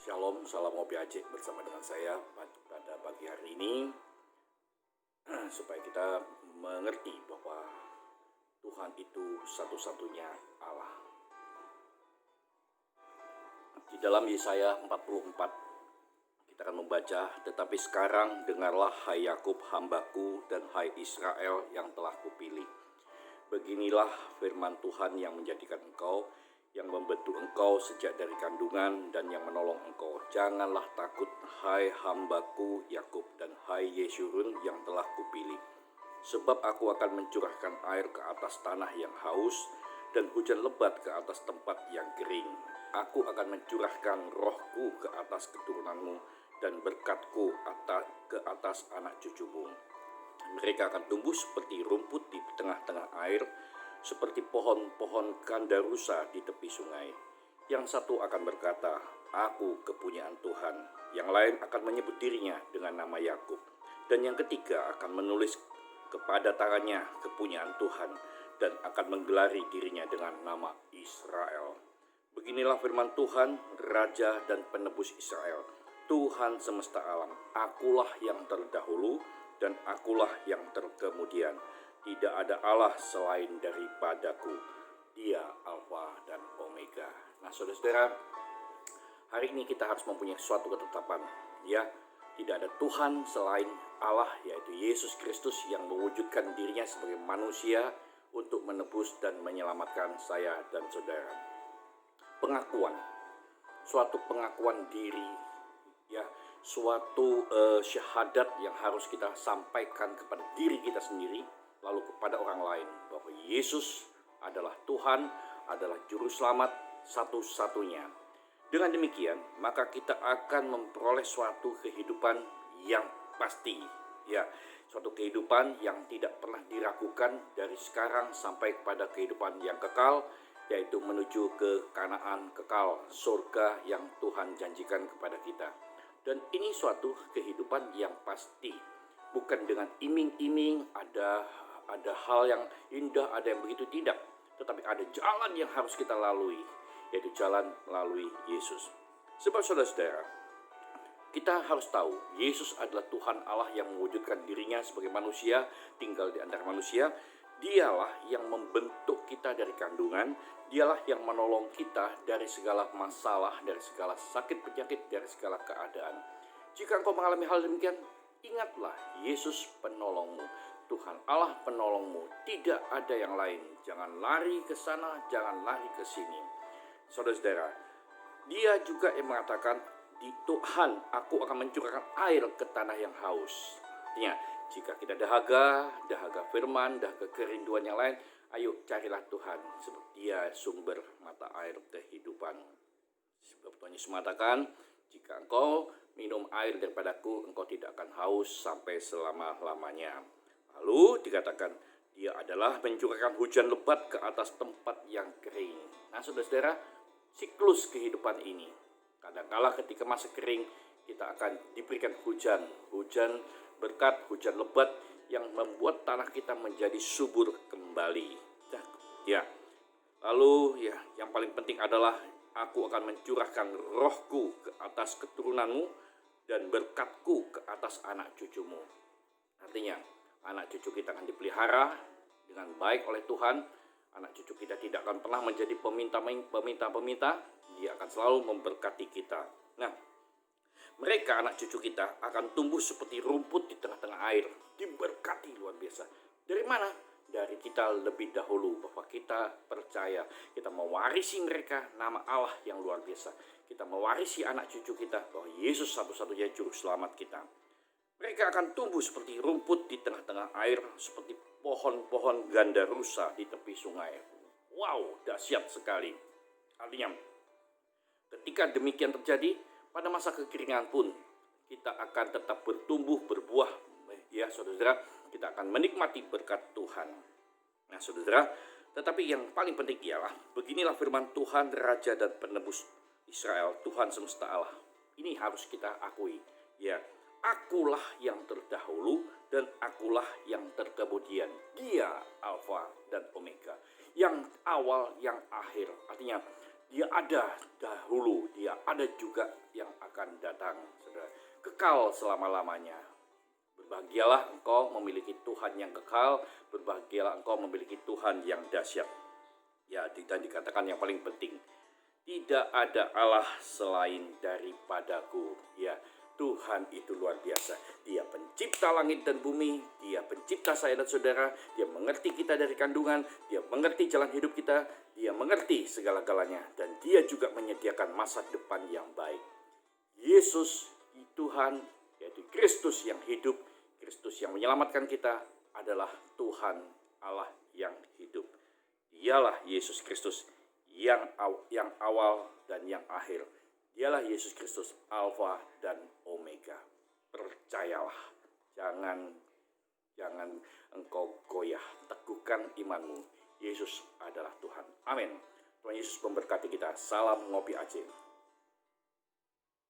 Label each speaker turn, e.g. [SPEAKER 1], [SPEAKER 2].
[SPEAKER 1] Shalom, salam ngopi Aceh bersama dengan saya pada pagi hari ini supaya kita mengerti bahwa Tuhan itu satu-satunya Allah. Di dalam Yesaya 44 kita akan membaca, tetapi sekarang dengarlah hai Yakub hambaku dan hai Israel yang telah kupilih. Beginilah firman Tuhan yang menjadikan engkau, yang membentuk engkau sejak dari kandungan dan yang menolong engkau. Janganlah takut hai hambaku Yakub dan hai Yeshurun yang telah kupilih. Sebab aku akan mencurahkan air ke atas tanah yang haus dan hujan lebat ke atas tempat yang kering. Aku akan mencurahkan rohku ke atas keturunanmu dan berkatku ke atas anak cucumu. Mereka akan tumbuh seperti rumput di tengah-tengah air, seperti pohon-pohon gandarusa di tepi sungai. Yang satu akan berkata, aku kepunyaan Tuhan. Yang lain akan menyebut dirinya dengan nama Yakub. Dan yang ketiga akan menulis kepada tangannya kepunyaan Tuhan dan akan menggelari dirinya dengan nama Israel. Beginilah firman Tuhan, Raja dan Penebus Israel. Tuhan semesta alam, akulah yang terdahulu dan akulah yang terkemudian. Tidak ada Allah selain daripadaku. Dia Alfa dan Omega. Nah, saudara-saudara, hari ini kita harus mempunyai suatu ketetapan, ya. Tidak ada Tuhan selain Allah, yaitu Yesus Kristus yang mewujudkan dirinya sebagai manusia untuk menebus dan menyelamatkan saya dan saudara. Pengakuan, suatu pengakuan diri, ya, suatu syahadat yang harus kita sampaikan kepada diri kita sendiri, lalu kepada orang lain, bahwa Yesus adalah Tuhan, adalah Juru Selamat satu-satunya. Dengan demikian, maka kita akan memperoleh suatu kehidupan yang pasti, ya, suatu kehidupan yang tidak pernah diragukan dari sekarang sampai kepada kehidupan yang kekal, yaitu menuju ke Kanaan kekal, surga yang Tuhan janjikan kepada kita. Dan ini suatu kehidupan yang pasti, bukan dengan iming-iming, ada hal yang indah, ada yang begitu, tidak. Tetapi ada jalan yang harus kita lalui, yaitu jalan melalui Yesus. Sebab saudara-saudara, kita harus tahu Yesus adalah Tuhan Allah yang mewujudkan dirinya sebagai manusia, tinggal di antara manusia. Dialah yang membentuk kita dari kandungan, dialah yang menolong kita dari segala masalah, dari segala sakit penyakit, dari segala keadaan. Jika engkau mengalami hal demikian, ingatlah Yesus penolongmu, Tuhan Allah penolongmu, tidak ada yang lain. Jangan lari ke sana, jangan lari ke sini. Saudara-saudara, dia juga yang mengatakan, di Tuhan aku akan mencurahkan air ke tanah yang haus. Artinya, jika kita dahaga firman, dahaga kerinduan yang lain, ayo carilah Tuhan, sebab dia sumber mata air kehidupan. Sebab Tuhan Yesus mengatakan, jika engkau minum air daripadaku, engkau tidak akan haus sampai selama-lamanya. Lalu dikatakan, dia adalah mencurahkan hujan lebat ke atas tempat yang kering. Nah, saudara-saudara, siklus kehidupan ini, kadang-kala ketika masa kering, kita akan diberikan hujan berkat, hujan lebat yang membuat tanah kita menjadi subur kembali. Ya, lalu ya, yang paling penting adalah aku akan mencurahkan rohku ke atas keturunanmu dan berkatku ke atas anak cucumu. Artinya, anak cucu kita akan dipelihara dengan baik oleh Tuhan. Anak cucu kita tidak akan pernah menjadi peminta-peminta, dia akan selalu memberkati kita. Nah, mereka, anak cucu kita, akan tumbuh seperti rumput di tengah-tengah air, diberkati luar biasa. Dari mana? Dari kita lebih dahulu, bahwa kita percaya, kita mewarisi mereka nama Allah yang luar biasa. Kita mewarisi anak cucu kita, bahwa Yesus satu-satunya juru selamat kita. Mereka akan tumbuh seperti rumput di tengah-tengah air, seperti pohon-pohon gandarusa di tepi sungai. Wow, dahsyat sekali. Artinya, ketika demikian terjadi, pada masa kekeringan pun kita akan tetap bertumbuh, berbuah. Ya, saudara, kita akan menikmati berkat Tuhan. Nah, saudara, tetapi yang paling penting ialah, beginilah firman Tuhan, Raja dan Penebus Israel, Tuhan semesta Allah. Ini harus kita akui, ya. Akulah yang terdahulu dan akulah yang terkemudian. Dia Alfa dan Omega, yang awal, yang akhir. Artinya, Dia ada dahulu, dia ada juga yang akan datang, saudara. Kekal selama-lamanya. Berbahagialah engkau memiliki Tuhan yang kekal, berbahagialah engkau memiliki Tuhan yang dahsyat. Ya, dan dikatakan yang paling penting, tidak ada Allah selain daripadaku. Ya, Tuhan itu luar biasa. Dia pencipta langit dan bumi, dia pencipta saya dan saudara, dia mengerti kita dari kandungan, dia mengerti jalan hidup kita, dia mengerti segala-galanya, dan dia juga menyediakan masa depan yang baik. Yesus Tuhan, yaitu Kristus yang hidup, Kristus yang menyelamatkan kita adalah Tuhan Allah yang hidup. Dialah Yesus Kristus yang awal dan yang akhir. Dialah Yesus Kristus Alfa dan Omega. Percayalah, jangan engkau goyah, teguhkan imanmu. Yesus adalah Tuhan. Amin. Tuhan Yesus memberkati kita. Salam Ngopi Aceh.